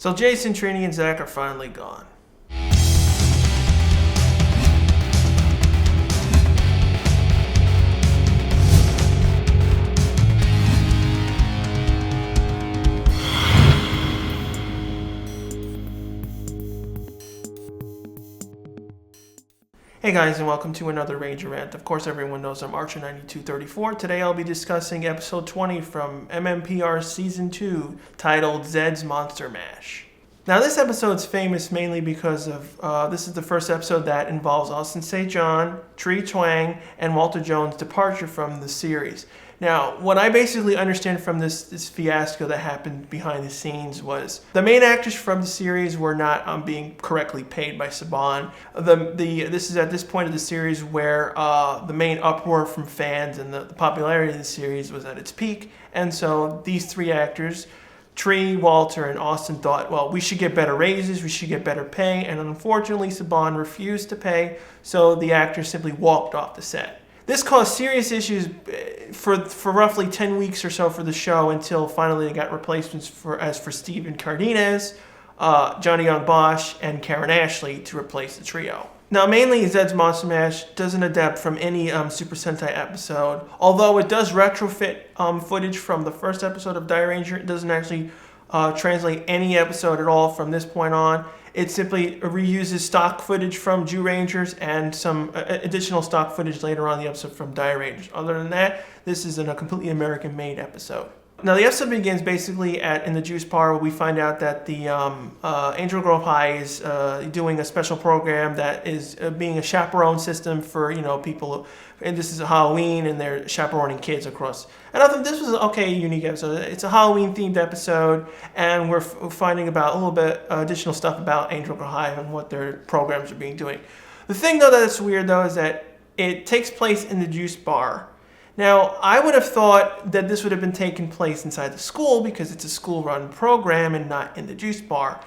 So Jason, Trini, and Zach are finally gone. Hey guys, and welcome to another Ranger Rant. Of course, everyone knows I'm Archer9234. Today I'll be discussing episode 20 from MMPR Season 2, titled Zedd's Monster Mash. Now, this episode's famous mainly because of, this is the first episode that involves Austin St. John, Tree Twang, and Walter Jones' departure from the series. Now, what I basically understand from this fiasco that happened behind the scenes was the main actors from the series were not being correctly paid by Saban. This is at this point of the series where the main uproar from fans and the popularity of the series was at its peak. And so these three actors, Tree, Walter, and Austin, thought, well, we should get better raises, we should get better pay. And unfortunately, Saban refused to pay, so the actors simply walked off the set. This caused serious issues for roughly 10 weeks or so for the show until finally they got replacements for Steven Cardenas, Johnny Young Bosch, and Karen Ashley to replace the trio. Now, mainly Zedd's Monster Mash doesn't adapt from any Super Sentai episode, although it does retrofit footage from the first episode of Dire Ranger. It doesn't actually translate any episode at all from this point on. It simply reuses stock footage from Jew Rangers and some additional stock footage later on in the episode from Dire Rangers. Other than that, this is a completely American-made episode. Now, the episode begins basically in the Juice Bar, where we find out that the Angel Grove High is doing a special program that is being a chaperone system for people. And this is a Halloween, and they're chaperoning kids across. And I thought this was a unique episode. It's a Halloween-themed episode, and we're finding about a little bit additional stuff about Angel Grove High and what their programs are being doing. The thing, though, that's weird, though, is that it takes place in the Juice Bar. Now, I would have thought that this would have been taking place inside the school because it's a school-run program and not in the Juice Bar.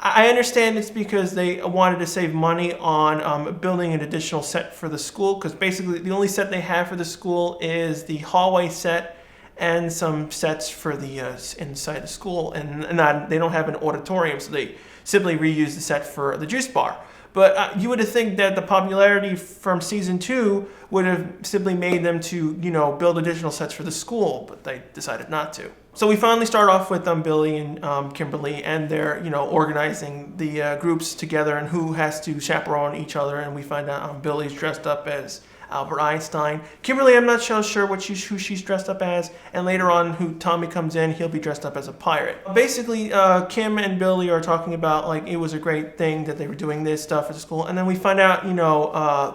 I understand it's because they wanted to save money on building an additional set for the school, because basically the only set they have for the school is the hallway set and some sets for the inside the school, and they don't have an auditorium, so they simply reuse the set for the Juice Bar. But you would have think that the popularity from season 2 would have simply made them to, build additional sets for the school, but they decided not to. So we finally start off with Billy and Kimberly, and they're, organizing the groups together and who has to chaperone each other. And we find out Billy's dressed up as Albert Einstein. Kimberly, I'm not so sure who she's dressed up as. And later on, who Tommy comes in, he'll be dressed up as a pirate. Basically, Kim and Billy are talking about, it was a great thing that they were doing this stuff at the school. And then we find out,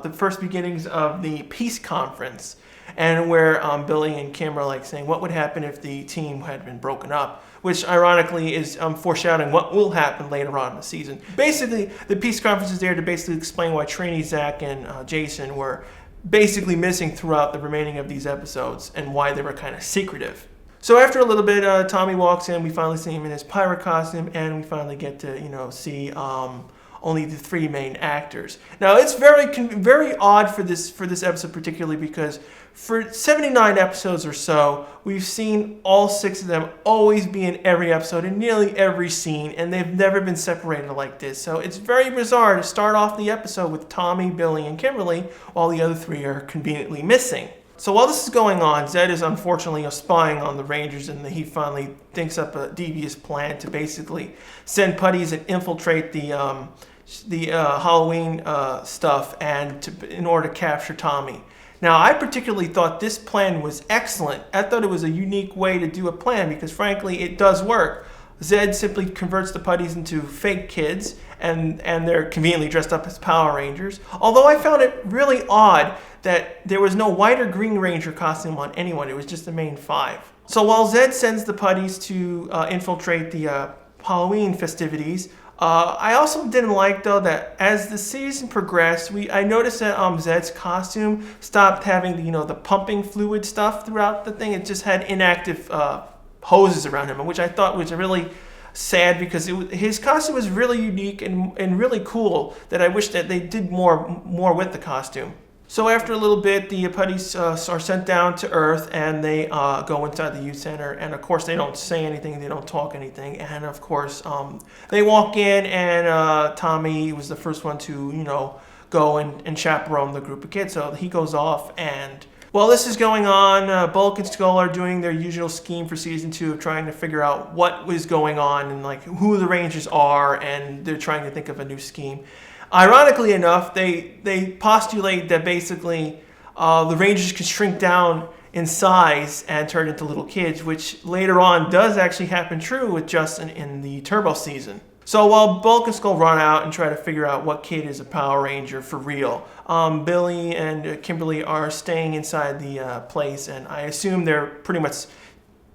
the first beginnings of the peace conference, and where Billy and Kim are saying what would happen if the team had been broken up, which ironically is foreshadowing what will happen later on in the season. Basically, the peace conference is there to basically explain why Trini, Zach, and Jason were basically missing throughout the remaining of these episodes and why they were kind of secretive. So after a little bit, Tommy walks in. We finally see him in his pirate costume, and we finally get to see only the three main actors. Now, it's very odd for this episode, particularly because for 79 episodes or so, we've seen all 6 of them always be in every episode, in nearly every scene, and they've never been separated like this. So it's very bizarre to start off the episode with Tommy, Billy, and Kimberly, while the other 3 are conveniently missing. So while this is going on, Zedd is unfortunately spying on the Rangers, and he finally thinks up a devious plan to basically send putties and infiltrate the Halloween stuff in order to capture Tommy. Now, I particularly thought this plan was excellent. I thought it was a unique way to do a plan because, frankly, it does work. Zedd simply converts the putties into fake kids, and they're conveniently dressed up as Power Rangers. Although I found it really odd that there was no white or green Ranger costume on anyone. It was just the main 5. So while Zedd sends the putties to infiltrate the Halloween festivities, I also didn't like, though, that as the season progressed, I noticed that Zedd's costume stopped having the pumping fluid stuff throughout the thing. It just had inactive hoses around him, which I thought was really sad because his costume was really unique and really cool, that I wish that they did more with the costume. So after a little bit, the putties are sent down to Earth, and they go inside the youth center. And of course, they don't say anything, they don't talk anything. And of course, they walk in, and Tommy was the first one to, go and chaperone the group of kids. So he goes off, and while this is going on, Bulk and Skull are doing their usual scheme for season 2 of trying to figure out what was going on and like who the Rangers are, and they're trying to think of a new scheme. Ironically enough, they postulate that basically the Rangers can shrink down in size and turn into little kids, which later on does actually happen true with Justin in the Turbo season. So while Bulk and Skull run out and try to figure out what kid is a Power Ranger for real, Billy and Kimberly are staying inside the place, and I assume they're pretty much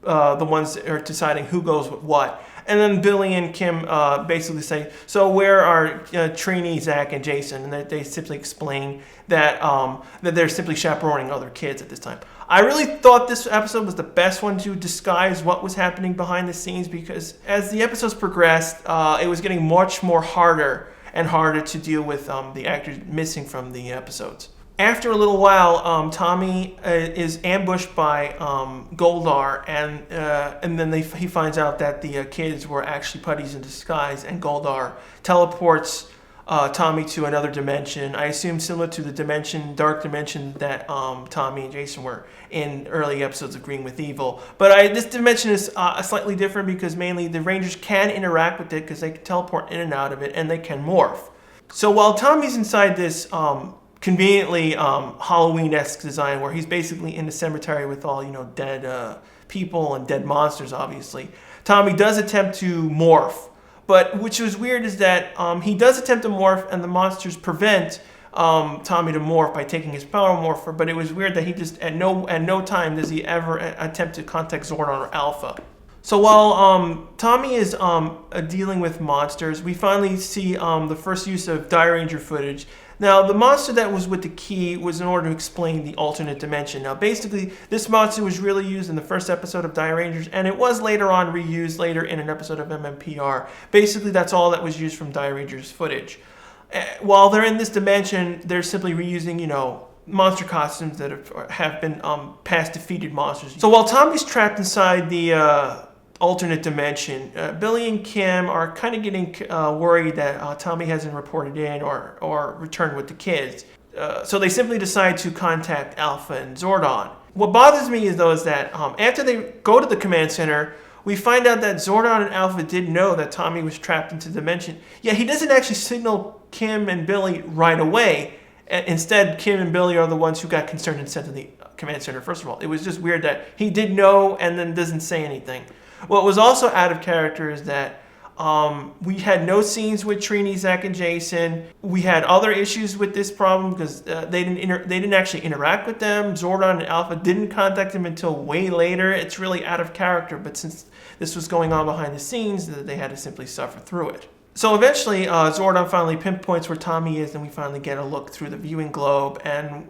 the ones that are deciding who goes with what. And then Billy and Kim basically say, so where are Trini, Zach, and Jason? And they simply explain that they're simply chaperoning other kids at this time. I really thought this episode was the best one to disguise what was happening behind the scenes, because as the episodes progressed, it was getting much more harder and harder to deal with the actors missing from the episodes. After a little while, Tommy is ambushed by Goldar, and then he finds out that the kids were actually putties in disguise, and Goldar teleports Tommy to another dimension. I assume similar to the dark dimension that Tommy and Jason were in early episodes of Green with Evil. But this dimension is slightly different because mainly the Rangers can interact with it because they can teleport in and out of it, and they can morph. So while Tommy's inside this conveniently Halloween-esque design where he's basically in the cemetery with all dead people and dead monsters, obviously, Tommy does attempt to morph. But which was weird is that he does attempt to morph, and the monsters prevent Tommy to morph by taking his power morpher. But it was weird that he just at no time does he ever attempt to contact Zordon or Alpha. So while Tommy is dealing with monsters, we finally see the first use of Die Ranger footage. Now, the monster that was with the key was in order to explain the alternate dimension. Now, basically, this monster was really used in the first episode of Die Rangers, and it was later on reused later in an episode of MMPR. Basically, that's all that was used from Die Rangers footage. While they're in this dimension, they're simply reusing, monster costumes that have been past defeated monsters. So while Tommy's trapped inside the alternate dimension, Billy and Kim are kind of getting worried that Tommy hasn't reported in or returned with the kids. So they simply decide to contact Alpha and Zordon. What bothers me is that after they go to the command center, we find out that Zordon and Alpha did know that Tommy was trapped into the dimension. Yet he doesn't actually signal Kim and Billy right away. Instead, Kim and Billy are the ones who got concerned and sent to the command center first of all. It was just weird that he did know and then doesn't say anything. What was also out of character is that we had no scenes with Trini, Zach, and Jason. We had other issues with this problem because they didn't actually interact with them. Zordon and Alpha didn't contact them until way later. It's really out of character, but since this was going on behind the scenes, they had to simply suffer through it. So eventually, Zordon finally pinpoints where Tommy is, and we finally get a look through the viewing globe, and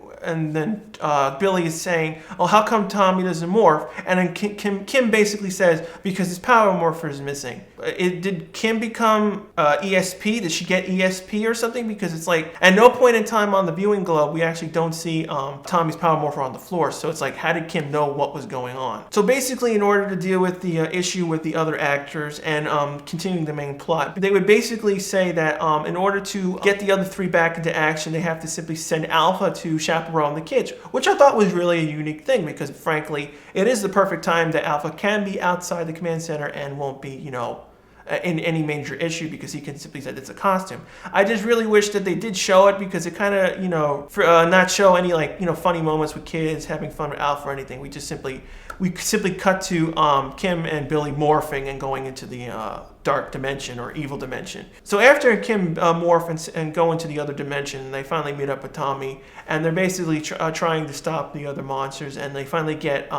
then Billy is saying, "Oh, how come Tommy doesn't morph?" And then Kim basically says, "Because his power morpher is missing." Did Kim become ESP? Did she get ESP or something? Because it's like, at no point in time on the viewing globe, we actually don't see Tommy's power morpher on the floor. So it's like, how did Kim know what was going on? So basically, in order to deal with the issue with the other actors and continuing the main plot, they would basically say that in order to get the other three back into action, they have to simply send Alpha to chaperone the kids, which I thought was really a unique thing because, frankly, it is the perfect time that Alpha can be outside the command center and won't be, in any major issue because he can simply say it's a costume. I just really wish that they did show it because it kind of, not show any funny moments with kids having fun with Alpha or anything. We simply cut to Kim and Billy morphing and going into the dark dimension or evil dimension. So after Kim morph and go into the other dimension, they finally meet up with Tommy, and they're basically trying to stop the other monsters, and they finally get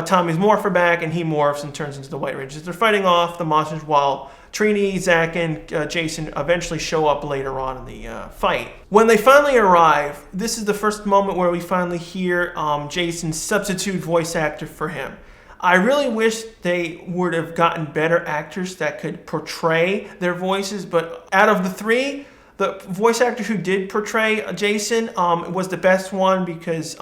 Tommy's morpher back, and he morphs and turns into the White Rangers. They're fighting off the monsters while Trini, Zach, and Jason eventually show up later on in the fight. When they finally arrive, this is the first moment where we finally hear Jason's substitute voice actor for him. I really wish they would have gotten better actors that could portray their voices, but out of the three, the voice actor who did portray Jason was the best one because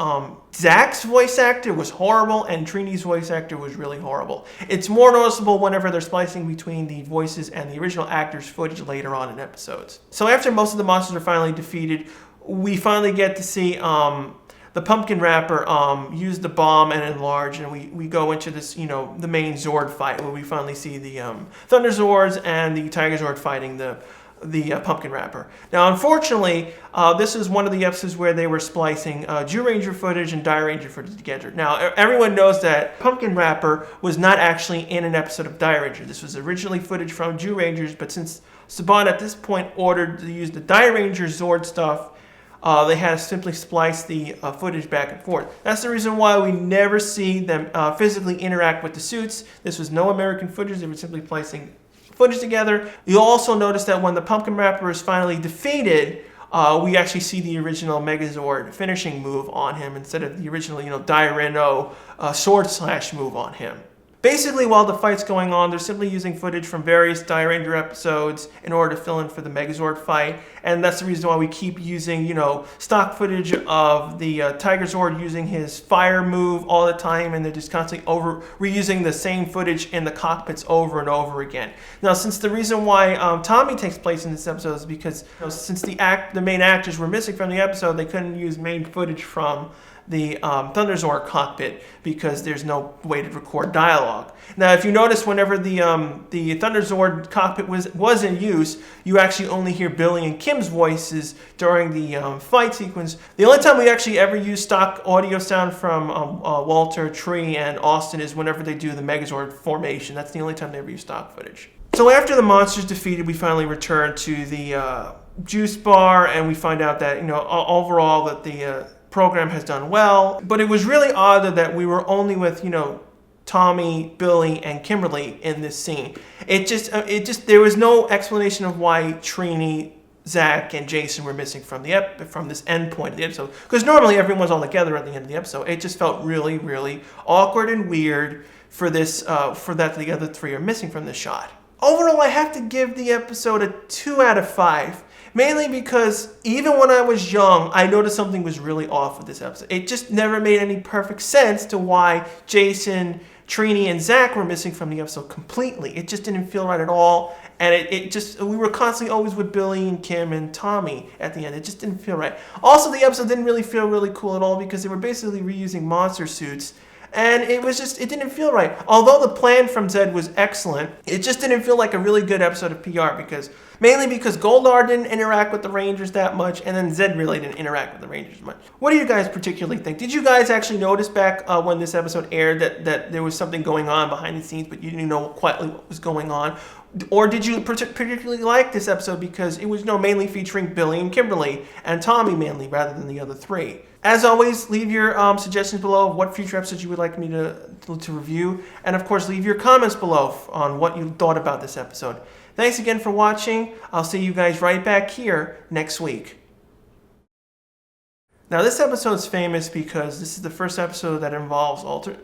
Zach's voice actor was horrible and Trini's voice actor was really horrible. It's more noticeable whenever they're splicing between the voices and the original actor's footage later on in episodes. So after most of the monsters are finally defeated, we finally get to see the pumpkin wrapper use the bomb and enlarge, and we go into this, the main Zord fight where we finally see the Thunder Zords and the Tiger Zord fighting the pumpkin wrapper. Now, unfortunately, this is one of the episodes where they were splicing Jew Ranger footage and Die Ranger footage together. Now, everyone knows that pumpkin wrapper was not actually in an episode of Die Ranger. This was originally footage from Jew Rangers, but since Saban at this point ordered to use the Die Ranger Zord stuff, they had to simply splice the footage back and forth. That's the reason why we never see them physically interact with the suits. This was no American footage. They were simply splicing footage together. You'll also notice that when the pumpkin wrapper is finally defeated, we actually see the original Megazord finishing move on him instead of the original, Diareno sword slash move on him. Basically, while the fight's going on, they're simply using footage from various Die Ranger episodes in order to fill in for the Megazord fight, and that's the reason why we keep using, stock footage of the Tiger Zord using his fire move all the time, and they're just constantly reusing the same footage in the cockpits over and over again. Now, since the reason why Tommy takes place in this episode is because since the main actors were missing from the episode, they couldn't use main footage from the Thunder Zord cockpit because there's no way to record dialogue. Now, if you notice, whenever the Thunder Zord cockpit was in use, you actually only hear Billy and Kim's voices during the fight sequence. The only time we actually ever use stock audio sound from Walter, Tree, and Austin is whenever they do the Megazord formation. That's the only time they ever use stock footage. So after the monster's defeated, we finally return to the juice bar, and we find out that overall that the program has done well, but it was really odd that we were only with Tommy, Billy, and Kimberly in this scene. It just there was no explanation of why Trini, Zach, and Jason were missing from this end point of the episode, because normally everyone's all together at the end of the episode. It just felt really, really awkward and weird for that the other three are missing from this shot. Overall, I have to give the episode a 2 out of 5. Mainly because even when I was young, I noticed something was really off with this episode. It just never made any perfect sense to why Jason, Trini, and Zach were missing from the episode completely. It just didn't feel right at all. And we were constantly always with Billy and Kim and Tommy at the end. It just didn't feel right. Also, the episode didn't really feel really cool at all because they were basically reusing monster suits. And it didn't feel right. Although the plan from Zedd was excellent, it just didn't feel like a really good episode of PR mainly because Goldar didn't interact with the Rangers that much, and then Zedd really didn't interact with the Rangers much. What do you guys particularly think? Did you guys actually notice back when this episode aired that there was something going on behind the scenes, but you didn't know quite what was going on? Or did you particularly like this episode because it was mainly featuring Billy and Kimberly and Tommy mainly rather than the other three? As always, leave your suggestions below of what future episodes you would like me to review. And of course, leave your comments below on what you thought about this episode. Thanks again for watching. I'll see you guys right back here next week. Now, this episode's famous because this is the first episode that involves Walter...